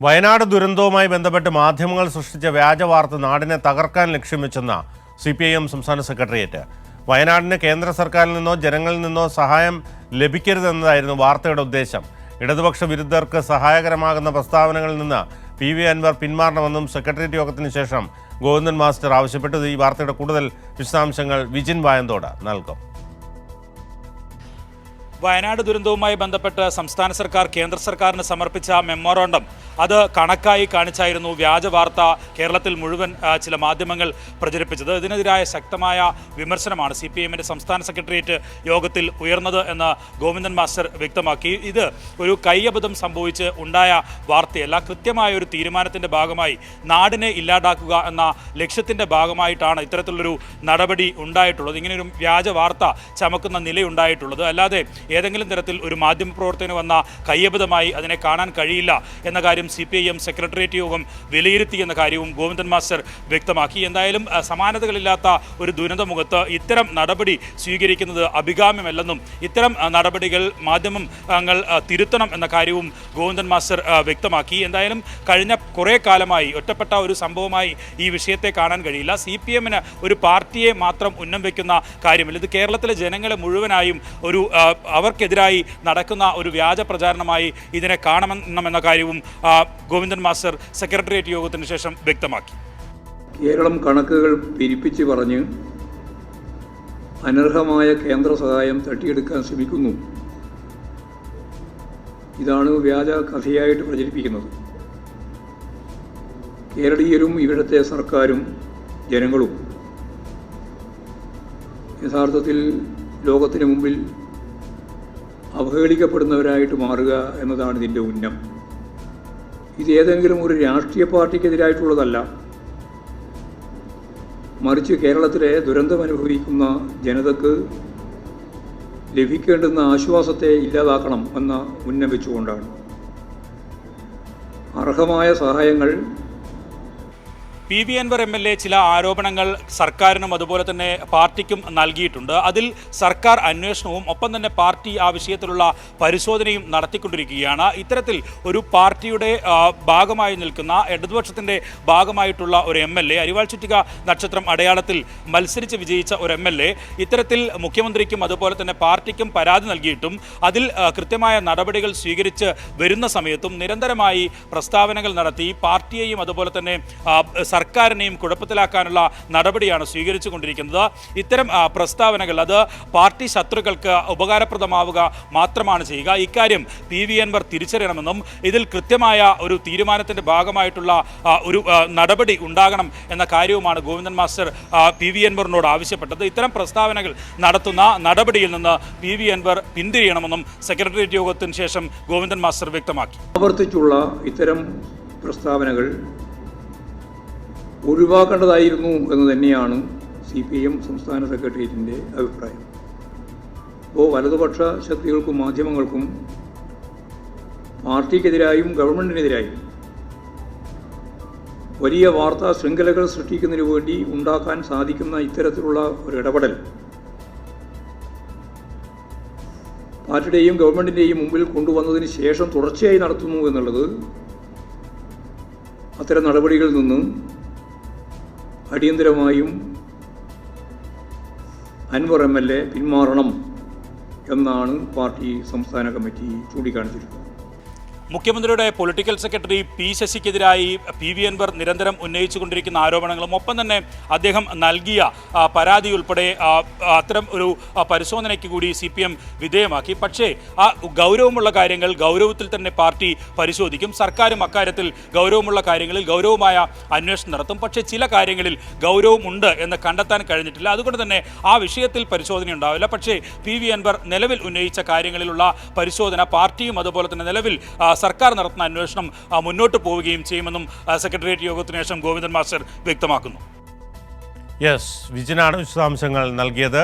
വയനാട് ദുരന്തവുമായി ബന്ധപ്പെട്ട് മാധ്യമങ്ങൾ സൃഷ്ടിച്ച വ്യാജ വാർത്ത നാടിനെ തകർക്കാൻ ലക്ഷ്യം വെച്ചെന്ന CPIM സംസ്ഥാന സെക്രട്ടേറിയറ്റ്. വയനാടിന് കേന്ദ്ര സർക്കാരിൽ നിന്നോ ജനങ്ങളിൽ നിന്നോ സഹായം ലഭിക്കരുതെന്നതായിരുന്നു വാർത്തയുടെ ഉദ്ദേശം. ഇടതുപക്ഷ വിരുദ്ധർക്ക് സഹായകരമാകുന്ന പ്രസ്താവനകളിൽ നിന്ന് PV അൻവർ പിന്മാറണമെന്നും സെക്രട്ടേറിയറ്റ് യോഗത്തിന് ശേഷം ഗോവിന്ദൻ മാസ്റ്റർ ആവശ്യപ്പെട്ടു. ഈ വാർത്തയുടെ കൂടുതൽ വിശദാംശങ്ങൾ വിജിൻ വായന്തോട് നൽകും. വയനാട് ദുരന്തവുമായി ബന്ധപ്പെട്ട് സംസ്ഥാന സർക്കാർ കേന്ദ്ര സർക്കാരിന് സമർപ്പിച്ച മെമ്മോറാണ്ടം അത് കണക്കായി കാണിച്ചായിരുന്നു വ്യാജ വാർത്ത കേരളത്തിൽ മുഴുവൻ ചില മാധ്യമങ്ങൾ പ്രചരിപ്പിച്ചത്. ഇതിനെതിരായ ശക്തമായ വിമർശനമാണ് CPIMന്റെ സംസ്ഥാന സെക്രട്ടേറിയറ്റ് യോഗത്തിൽ ഉയർന്നത് എന്ന് ഗോവിന്ദൻ മാസ്റ്റർ വ്യക്തമാക്കി. ഇത് ഒരു കൈയബദ്ധം സംഭവിച്ച് ഉണ്ടായ വാർത്തയല്ല, കൃത്യമായ ഒരു തീരുമാനത്തിൻ്റെ ഭാഗമായി നാടിനെ ഇല്ലാതാക്കുക എന്ന ലക്ഷ്യത്തിൻ്റെ ഭാഗമായിട്ടാണ് ഇത്തരത്തിലുള്ളൊരു നടപടി ഉണ്ടായിട്ടുള്ളത്. ഇങ്ങനെയൊരു വ്യാജ വാർത്ത ചമക്കുന്ന നിലയുണ്ടായിട്ടുള്ളത്. അല്ലാതെ ഏതെങ്കിലും തരത്തിൽ ഒരു മാധ്യമപ്രവർത്തകന് വന്ന കയ്യബദ്ധമായി അതിനെ കാണാൻ കഴിയില്ല എന്ന കാര്യം CPIM സെക്രട്ടേറിയറ്റ് യോഗം വിലയിരുത്തി എന്ന കാര്യവും ഗോവിന്ദൻ മാസ്റ്റർ വ്യക്തമാക്കി. എന്തായാലും സമാനതകളില്ലാത്ത ഒരു ദുരന്തമുഖത്ത് ഇത്തരം നടപടി സ്വീകരിക്കുന്നത് അഭികാമ്യമല്ലെന്നും ഇത്തരം നടപടികൾ മാധ്യമങ്ങൾ തിരുത്തണം എന്ന കാര്യവും ഗോവിന്ദൻ മാസ്റ്റർ വ്യക്തമാക്കി. എന്തായാലും കഴിഞ്ഞ കുറേ കാലമായി ഒറ്റപ്പെട്ട ഒരു സംഭവമായി ഈ വിഷയത്തെ കാണാൻ കഴിയില്ല. CPIMന് ഒരു പാർട്ടിയെ മാത്രം ഉന്നം വയ്ക്കുന്ന കാര്യമില്ല. ഇത് കേരളത്തിലെ ജനങ്ങളെ മുഴുവനായും ഒരു അവർക്കെതിരായി നടക്കുന്ന ഒരു വ്യാജ പ്രചാരണമായി ഇതിനെ കാണണമെന്ന കാര്യവും ഗോവിന്ദൻ മാസ്റ്റർ സെക്രട്ടേറിയറ്റ് യോഗത്തിന് ശേഷം വ്യക്തമാക്കി. കേരളം കണക്കുകൾ പെരുപ്പിച്ച് പറഞ്ഞ് അനർഹമായ കേന്ദ്ര സഹായം തട്ടിയെടുക്കാൻ ശ്രമിക്കുന്നു. ഇതാണ് വ്യാജ കഥയായിട്ട് പ്രചരിപ്പിക്കുന്നത്. കേരളീയരും ഇവിടുത്തെ സർക്കാരും ജനങ്ങളും യഥാർത്ഥത്തിൽ ലോകത്തിന് മുമ്പിൽ അവഹേളിക്കപ്പെടുന്നവരായിട്ട് മാറുക എന്നതാണ് ഇതിൻ്റെ ഉന്നം. ഇത് ഏതെങ്കിലും ഒരു രാഷ്ട്രീയ പാർട്ടിക്കെതിരായിട്ടുള്ളതല്ല, മറിച്ച് കേരളത്തിലെ ദുരന്തമനുഭവിക്കുന്ന ജനതക്ക് ലഭിക്കേണ്ടുന്ന ആശ്വാസത്തെ ഇല്ലാതാക്കണം എന്ന ഉന്നം വെച്ചുകൊണ്ടാണ്. അർഹമായ സഹായങ്ങൾ PV അൻവർ MLA ചില ആരോപണങ്ങൾ സർക്കാരിനും അതുപോലെ തന്നെ പാർട്ടിക്കും നൽകിയിട്ടുണ്ട്. അതിൽ സർക്കാർ അന്വേഷണവും ഒപ്പം തന്നെ പാർട്ടി ആ വിഷയത്തിലുള്ള പരിശോധനയും നടത്തിക്കൊണ്ടിരിക്കുകയാണ്. ഇത്തരത്തിൽ ഒരു പാർട്ടിയുടെ ഭാഗമായി നിൽക്കുന്ന ഇടതുപക്ഷത്തിൻ്റെ ഭാഗമായിട്ടുള്ള ഒരു MLA, അരിവാൾ ചുറ്റിക നക്ഷത്രം അടയാളത്തിൽ മത്സരിച്ച് വിജയിച്ച ഒരു MLA ഇത്തരത്തിൽ മുഖ്യമന്ത്രിക്കും അതുപോലെ തന്നെ പാർട്ടിക്കും പരാതി നൽകിയിട്ടും അതിൽ കൃത്യമായ നടപടികൾ സ്വീകരിച്ച് വരുന്ന സമയത്തും നിരന്തരമായി പ്രസ്താവനകൾ നടത്തി പാർട്ടിയെയും അതുപോലെ തന്നെ സർക്കാരിനെയും കുഴപ്പത്തിലാക്കാനുള്ള നടപടിയാണ് സ്വീകരിച്ചു കൊണ്ടിരിക്കുന്നത്. ഇത്തരം പ്രസ്താവനകൾ അത് പാർട്ടി ശത്രുക്കൾക്ക് ഉപകാരപ്രദമാവുക മാത്രമാണ് ചെയ്യുക. ഇക്കാര്യം PV അൻവർ തിരിച്ചറിയണമെന്നും ഇതിൽ കൃത്യമായ ഒരു തീരുമാനത്തിൻ്റെ ഭാഗമായിട്ടുള്ള ഒരു നടപടി ഉണ്ടാകണം എന്ന കാര്യവുമാണ് ഗോവിന്ദൻ മാസ്റ്റർ PV അൻവറിനോട് ആവശ്യപ്പെട്ടത്. ഇത്തരം പ്രസ്താവനകൾ നടത്തുന്ന നടപടിയിൽ നിന്ന് PV അൻവർ പിന്തിരിയണമെന്നും സെക്രട്ടേറിയറ്റ് യോഗത്തിന് ശേഷം ഗോവിന്ദൻ മാസ്റ്റർ വ്യക്തമാക്കി. ആവർത്തിച്ചുള്ള ഇത്തരം പ്രസ്താവനകൾ ഒഴിവാക്കേണ്ടതായിരുന്നു എന്ന് തന്നെയാണ് CPIM സംസ്ഥാന സെക്രട്ടേറിയറ്റിൻ്റെ അഭിപ്രായം. അപ്പോൾ വലതുപക്ഷ ശക്തികൾക്കും മാധ്യമങ്ങൾക്കും പാർട്ടിക്കെതിരായും ഗവൺമെൻറ്റിനെതിരായും വലിയ വാർത്താ ശൃംഖലകൾ സൃഷ്ടിക്കുന്നതിന് വേണ്ടി ഉണ്ടാക്കാൻ സാധിക്കുന്ന ഇത്തരത്തിലുള്ള ഒരു ഇടപെടൽ പാർട്ടിയുടെയും ഗവൺമെൻറ്റിൻ്റെയും മുമ്പിൽ കൊണ്ടുവന്നതിന് ശേഷം തുടർച്ചയായി നടത്തുന്നു എന്നുള്ളത് അത്തരം നടപടികളിൽ നിന്ന് അടിയന്തരമായും അൻവർ MLA പിന്മാറണം എന്നാണ് പാർട്ടി സംസ്ഥാന കമ്മിറ്റി ചൂണ്ടിക്കാണിച്ചിട്ടുള്ളത്. മുഖ്യമന്ത്രിയുടെ പൊളിറ്റിക്കൽ സെക്രട്ടറി P. ശശിക്കെതിരായി PV അൻവർ നിരന്തരം ഉന്നയിച്ചുകൊണ്ടിരിക്കുന്ന ആരോപണങ്ങളും ഒപ്പം തന്നെ അദ്ദേഹം നൽകിയ പരാതി ഉൾപ്പെടെ അത്തരം ഒരു പരിശോധനയ്ക്ക് കൂടി CPM വിധേയമാക്കി. പക്ഷേ ആ ഗൗരവമുള്ള കാര്യങ്ങൾ ഗൗരവത്തിൽ തന്നെ പാർട്ടി പരിശോധിക്കും. സർക്കാരും അക്കാര്യത്തിൽ ഗൗരവമുള്ള കാര്യങ്ങളിൽ ഗൗരവമായ അന്വേഷണം നടത്തും. പക്ഷേ ചില കാര്യങ്ങളിൽ ഗൗരവമുണ്ട് എന്ന് കണ്ടെത്താൻ കഴിഞ്ഞിട്ടില്ല. അതുകൊണ്ട് തന്നെ ആ വിഷയത്തിൽ പരിശോധന ഉണ്ടാവില്ല. പക്ഷേ PV അൻവർ നിലവിൽ ഉന്നയിച്ച കാര്യങ്ങളിലുള്ള പരിശോധന പാർട്ടിയും അതുപോലെ തന്നെ നിലവിൽ സർക്കാർ നടത്തുന്ന അന്വേഷണം മുന്നോട്ട് പോവുകയും ചെയ്യുമെന്നും സെക്രട്ടേറിയറ്റ് യോഗത്തിന് ശേഷം ഗോവിന്ദൻ മാസ്റ്റർ വ്യക്തമാക്കുന്നു. യെസ്, വിജിനാണ് വിശദാംശങ്ങൾ നൽകിയത്.